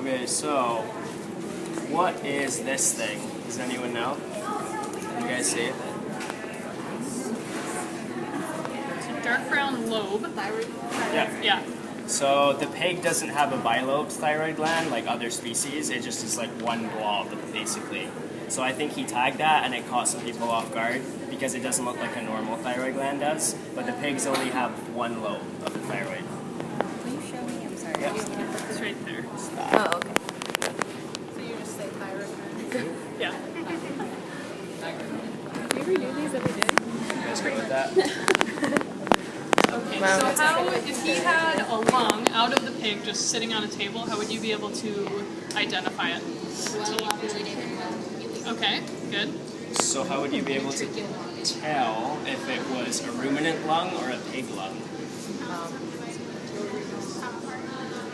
Okay, so what is this thing? Does anyone know? Can you guys see it? It's a dark brown lobe. Yeah. Yeah. So the pig doesn't have a bilobed thyroid gland like other species. It just is like one blob, basically. So I think he tagged that, and it caught some people off guard because it doesn't look like a normal thyroid gland does. But the pigs only have one lobe of the thyroid. Will you show me? I'm sorry. Yeah. It's right there. Oh, okay. So you just say thyroid gland? Yeah. Do you redo these every day? You guys good with that? Okay, Wow. so how, if he had a lung out of the pig just sitting on a table, how would you be able to identify it? Okay, good. So how would you be able to tell if it was a ruminant lung or a pig lung?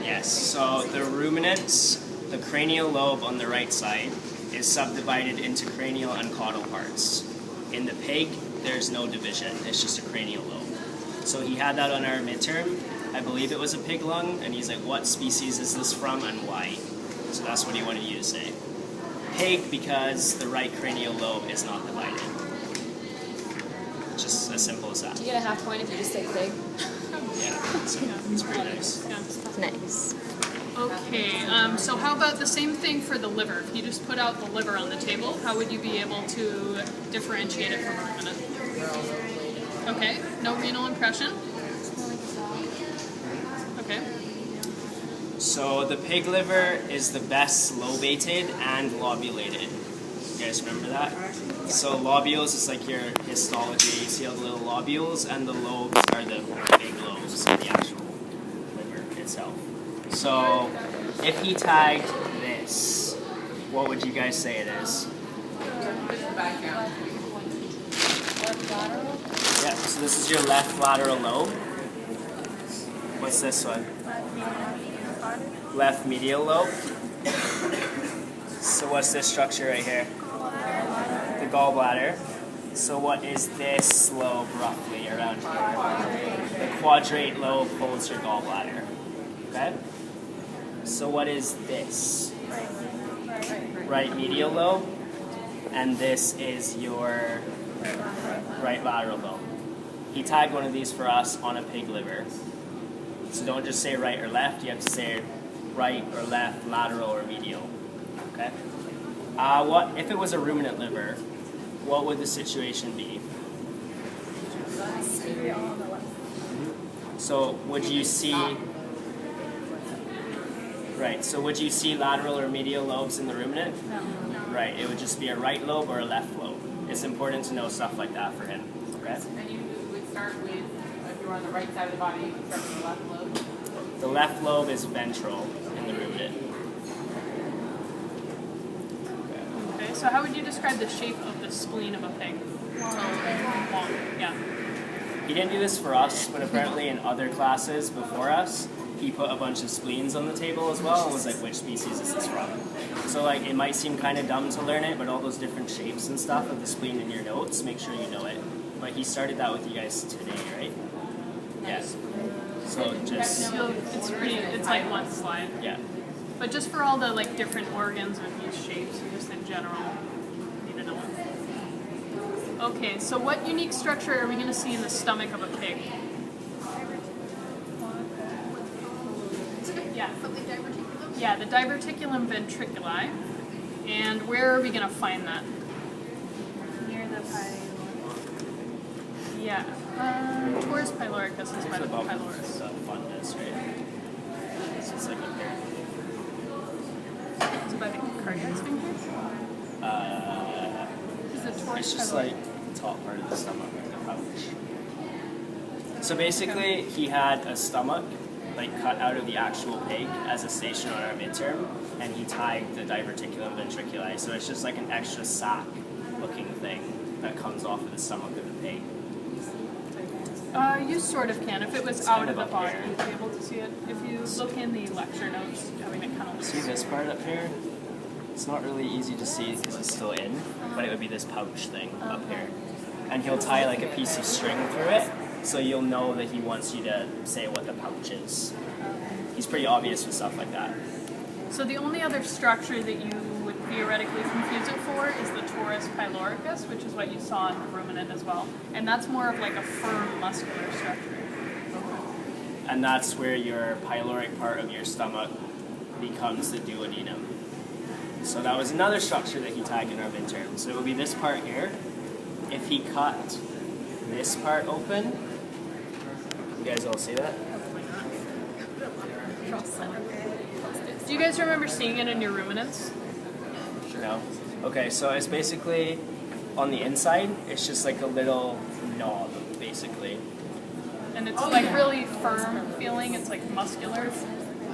Yes, so the ruminants, the cranial lobe on the right side is subdivided into cranial and caudal parts. In the pig, there's no division, it's just a cranial lobe. So he had that on our midterm. I believe it was a pig lung, and he's like, what species is this from and why? So that's what he wanted you to say. Pig, because the right cranial lobe is not divided. Just as simple as that. Do you get a half point if you just say pig? Yeah, so it's pretty nice. Yeah. Nice. Okay, so how about the same thing for the liver? If you just put out the liver on the table, how would you be able to differentiate it from a ruminant? Okay, no renal impression? Okay. So the pig liver is the best lobated and lobulated. You guys remember that? So lobules is like your histology. You see all the little lobules, and the lobes are the big lobes of the actual liver itself. So if he tagged this, what would you guys say it is? Yeah, so this is your left lateral lobe. What's this one? Left medial lobe. So what's this structure right here? The gallbladder. So what is this lobe roughly around here? The quadrate lobe holds your gallbladder. Okay? So what is this? Right medial lobe. And this is your right lateral lobe. He tagged one of these for us on a pig liver. So don't just say right or left, you have to say right or left, lateral or medial. Okay? What if it was a ruminant liver, what would the situation be? So would you see so would you see lateral or medial lobes in the ruminant? No. Right, it would just be a right lobe or a left lobe. It's important to know stuff like that for him. Okay? And you would start with, if you were on the right side of the body, you would start with the left lobe. The left lobe is ventral in the ruminant. Okay, so how would you describe the shape of the spleen of a pig? Long. Yeah. He didn't do this for us, but apparently in other classes before us, he put a bunch of spleens on the table as well and was like, which species is this from? So like, it might seem kind of dumb to learn it, but all those different shapes and stuff of the spleen in your notes, make sure you know it. But he started that with you guys today, right? Yes. So just, So it's like one slide. yeah. But just for all the like different organs with these shapes, just in general, you need to know it. Okay, so what unique structure are we going to see in the stomach of a pig? Yeah. Yeah, the diverticulum ventriculi. And where are we going to find that? Near the pylorus. Yeah. Where's pyloricus? Is by the Above pylorus. the fundus, right? So it's like up there. Is it by the cardiac sphincter? Is the It's torus just pylorus? like the top part of the stomach, like the pouch. So basically, he had a stomach like cut out of the actual pig as a station on our midterm, and he tagged the diverticulum ventriculi. So it's just like an extra sac-looking thing that comes off of the stomach of the pig. You sort of can. If it was It's out kind of of the up body, here. you'd be able to see it. If you look in the lecture notes, I mean, it kind of looks... See this part up here? It's not really easy to see because it's still in, but it would be this pouch thing up here. And he'll tie like a piece of string through it, so you'll know that he wants you to say what the pouch is. He's pretty obvious with stuff like that. So the only other structure that you would theoretically confuse it for is the torus pyloricus, which is what you saw in the ruminant as well. And that's more of like a firm muscular structure. And that's where your pyloric part of your stomach becomes the duodenum. So that was another structure that he tagged in our midterm. So it would be this part here. If he cut this part open, you guys all see that? Do you guys remember seeing it in your ruminants? No? Okay, so it's basically, on the inside, it's just like a little knob, basically. And it's like really firm feeling, it's like muscular.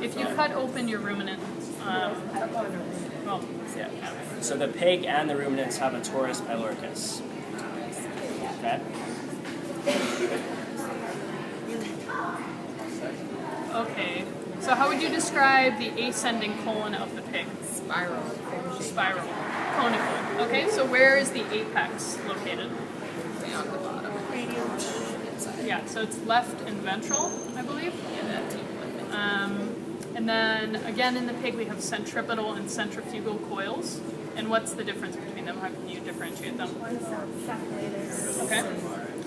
If you cut open your ruminant, well, Yeah. So the pig and the ruminants have a torus pyloricus. Okay? okay. So how would you describe the ascending colon of the pig? Spiral. Spiral. Conical. Okay, so where is the apex located? Down the bottom. Yeah, so it's left and ventral, I believe. And then again in the pig we have centripetal and centrifugal coils. And what's the difference between them? How can you differentiate them? Okay.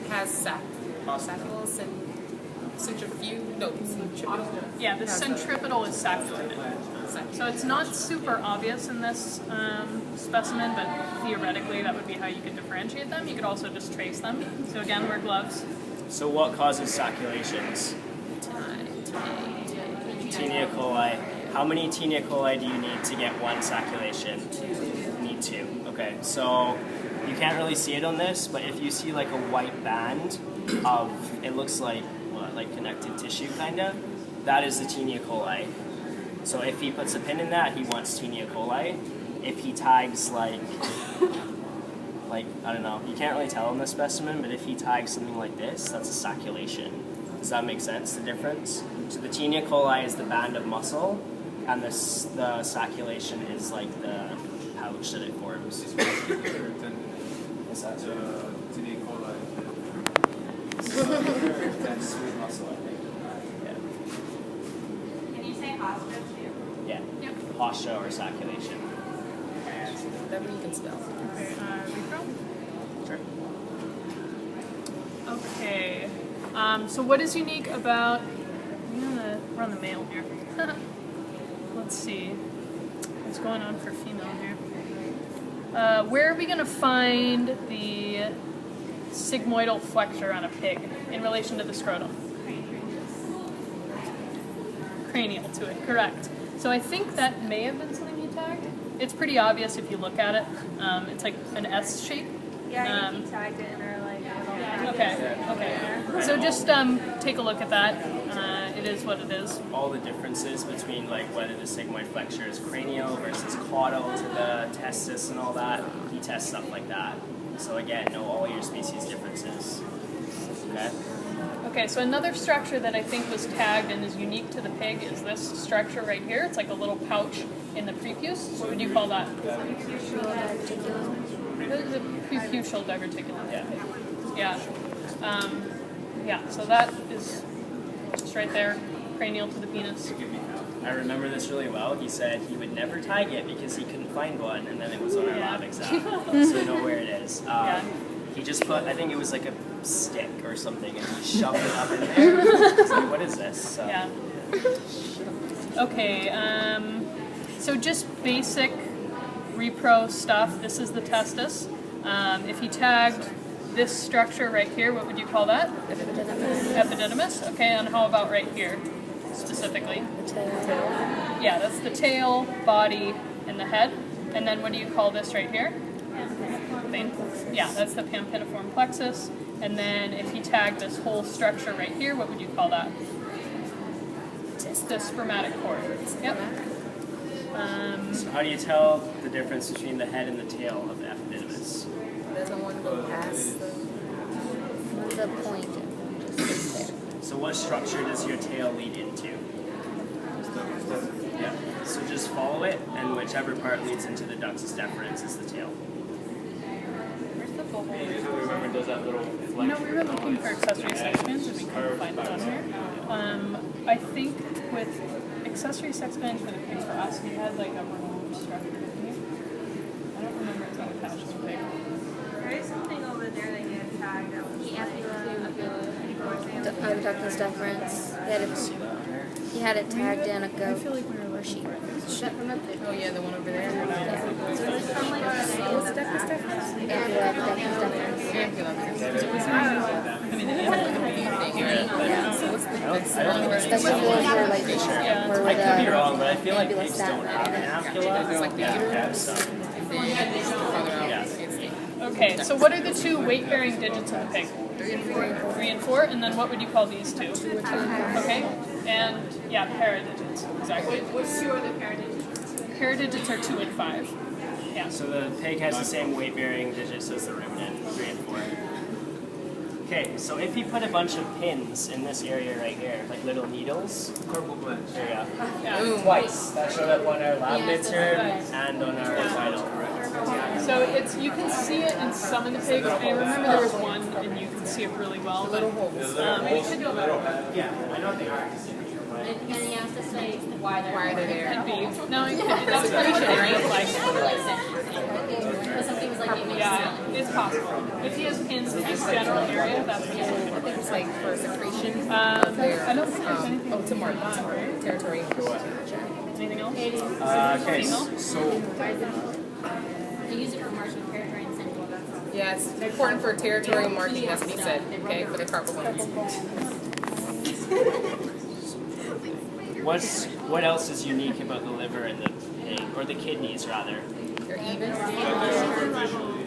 Has sacculus and centrifuge. No, centripetal. Yeah, the centripetal is sacculated. So it's not super obvious in this specimen, but theoretically that would be how you could differentiate them. You could also just trace them. So again, wear gloves. So what causes sacculations? Taenia coli. How many Taenia coli do you need to get one sacculation? Need two. Okay, so you can't really see it on this, but if you see like a white band of, it looks like, what, like connective tissue kinda, that is the Taenia coli. So if he puts a pin in that, he wants Taenia coli. If he tags like, I don't know, you can't really tell in this specimen, but if he tags something like this, that's a sacculation. Does that make sense, the difference? So the Taenia coli is the band of muscle, and the sacculation is like the pouch that it forms. What's that? Taenia coli. That's smooth muscle, I think. Can you say hostia too? Yeah. Yeah. Yep. Hostia or sacculation. Whatever you can spell. Okay, repro. Sure. Okay. So what is unique about? I'm gonna run the male here. Let's see. What's going on for female here? Where are we gonna find the sigmoidal flexure on a pig in relation to the scrotum? Cranial to it, correct. So I think that may have been something he tagged. It's pretty obvious if you look at it. It's like an S shape. Yeah, I think he tagged it in our Okay, okay. So just take a look at that. It is what it is. All the differences between like whether the sigmoid flexure is cranial versus caudal to the testis and all that, he tests stuff like that. So again, know all your species differences. Okay? Okay, so another structure that I think was tagged and is unique to the pig is this structure right here. It's like a little pouch in the prepuce. What would you call that? The preputial diverticulum. Yeah. Yeah, so that is just right there, cranial to the penis. I remember this really well. He said he would never tag it because he couldn't find one, and then it was on our lab exam, so we know where it is. He just put, I think it was like a stick or something, and he shoved it up in there. I was like, what is this? So. Yeah. Okay, so just basic repro stuff. This is the testis. If he tagged this structure right here, what would you call that? Epididymis. Okay, and how about right here, specifically? The tail. Yeah, that's the tail, body, and the head. And then what do you call this right here? Yeah, that's the pampiniform plexus. And then if he tagged this whole structure right here, what would you call that? The spermatic cord. Yep. So how do you tell the difference between the head and the tail of the epididymis? Doesn't want to go past the point. Just sit there. So what structure does your tail lead into? Yeah. So just follow it, and whichever part leads into the ductus deferens is the tail. Where's the bubble? Remember, does that little You know, we were looking for accessory sections and we couldn't find it on here. I think with accessory sex management of pigs for us, we had like a remote structure, didn't you? I don't remember it's unattached to a pig. There is something over there that you have tagged that was He asked me to unduckless deference. He had it tagged in a goat or sheep. Oh yeah, the one over there. Ampuloductless deference. I mean, they have a thing here. Yeah. So what's the next one? That's the ones where like where I could be wrong, but I feel like ambulance pigs sat don't have an ampulla. It's like the Yeah, uterus. so. And then farther out, Yeah. it's the Okay, so what are the two weight-bearing digits of the pig? 3 and 4. 3 and 4, and then what would you call these two? Okay, and yeah, paradigits, exactly. What's two other paradigms? Paradigits are 2 and 5. Yeah. So the pig has the same weight-bearing digits as the ruminant, 3 and 4. Okay, so if you put a bunch of pins in this area right here, like little needles, Corporal blend. there you go. Yeah. Twice. That showed up on our lab midterm and on our final. So it's you can see it in some of the pigs. I remember there was one, and you can see it really well. But Yeah, I know they are. And he has to say why Why are they there? could be. No, it could, that's pretty sure, right? Like, Because something was like you yeah, it's possible. If he has pins in this general area, that's possible. I think it's like for secretion. I don't think there's anything. Oh, to mark territory. Anything else? Okay, so They use it for marking territory and sending. Yeah, it's important for territorial marking, that's what he said, okay, for the carpal bones. what else is unique about the liver and the pig, or the kidneys rather? They're even.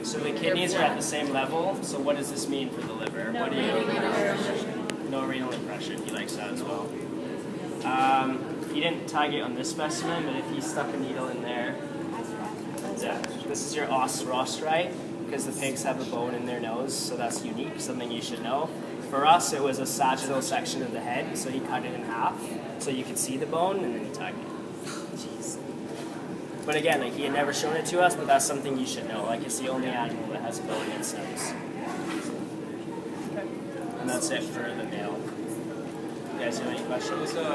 So the kidneys are at the same level. So what does this mean for the liver? What do you? No renal impression. He likes that as well. He didn't tag it on this specimen, but if he stuck a needle in there, yeah, this is your os rostri, because the pigs have a bone in their nose, so that's unique, something you should know. For us, it was a sagittal section of the head, so he cut it in half, so you could see the bone, and then he tagged it. Jeez. But again, like, he had never shown it to us, but that's something you should know. Like, it's the only animal that has a bone in its nose. And that's it for the male. You guys have any questions?